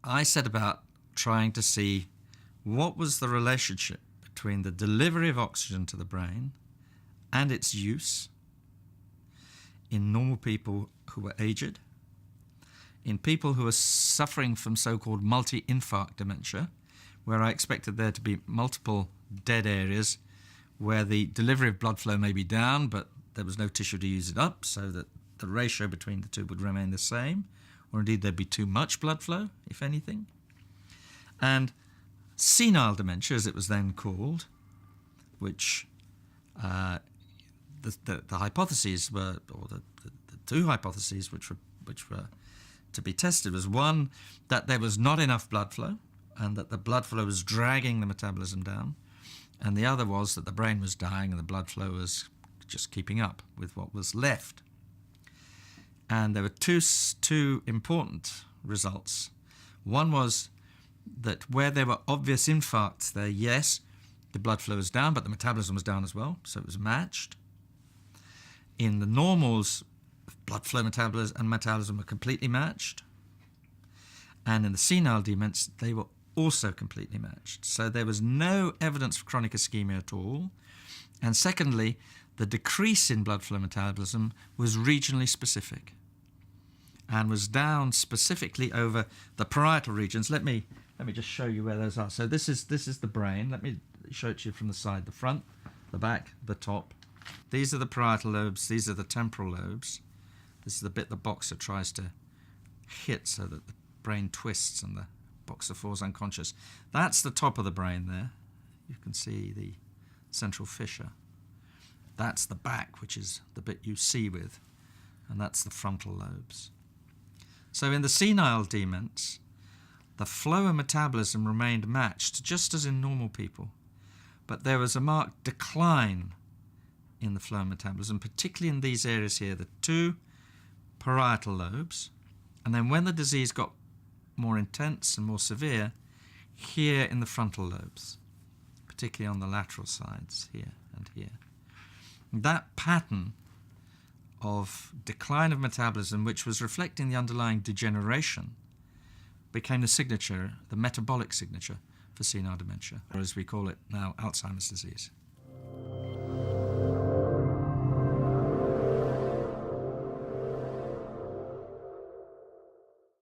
I set about trying to see what was the relationship between the delivery of oxygen to the brain and its use in normal people who were aged, in people who were suffering from so-called multi-infarct dementia, where I expected there to be multiple dead areas where the delivery of blood flow may be down, but there was no tissue to use it up, so that the ratio between the two would remain the same, or indeed there'd be too much blood flow, if anything. And senile dementia, as it was then called, which the hypotheses were, or the two hypotheses which were to be tested, was one, that there was not enough blood flow and that the blood flow was dragging the metabolism down, and the other was that the brain was dying and the blood flow was just keeping up with what was left. And there were two important results. One was that where there were obvious infarcts there, yes, the blood flow was down, but the metabolism was down as well, so it was matched. In the normals, blood flow and metabolism were completely matched. And in the senile dements, they were also completely matched. So there was no evidence for chronic ischemia at all. And secondly, the decrease in blood flow metabolism was regionally specific and was down specifically over the parietal regions. Let me just show you where those are. So this is the brain. Let me show it to you from the side, the front, the back, the top. These are the parietal lobes. These are the temporal lobes. This is the bit the boxer tries to hit so that the brain twists and the boxer falls unconscious. That's the top of the brain there. You can see the central fissure. That's the back, which is the bit you see with, and that's the frontal lobes. So in the senile dements, the flow and metabolism remained matched, just as in normal people, but there was a marked decline in the flow and metabolism, particularly in these areas here, the two parietal lobes, and then when the disease got more intense and more severe, here in the frontal lobes, particularly on the lateral sides, here and here. That pattern of decline of metabolism, which was reflecting the underlying degeneration, became the signature, the metabolic signature for senile dementia, or as we call it now, Alzheimer's disease.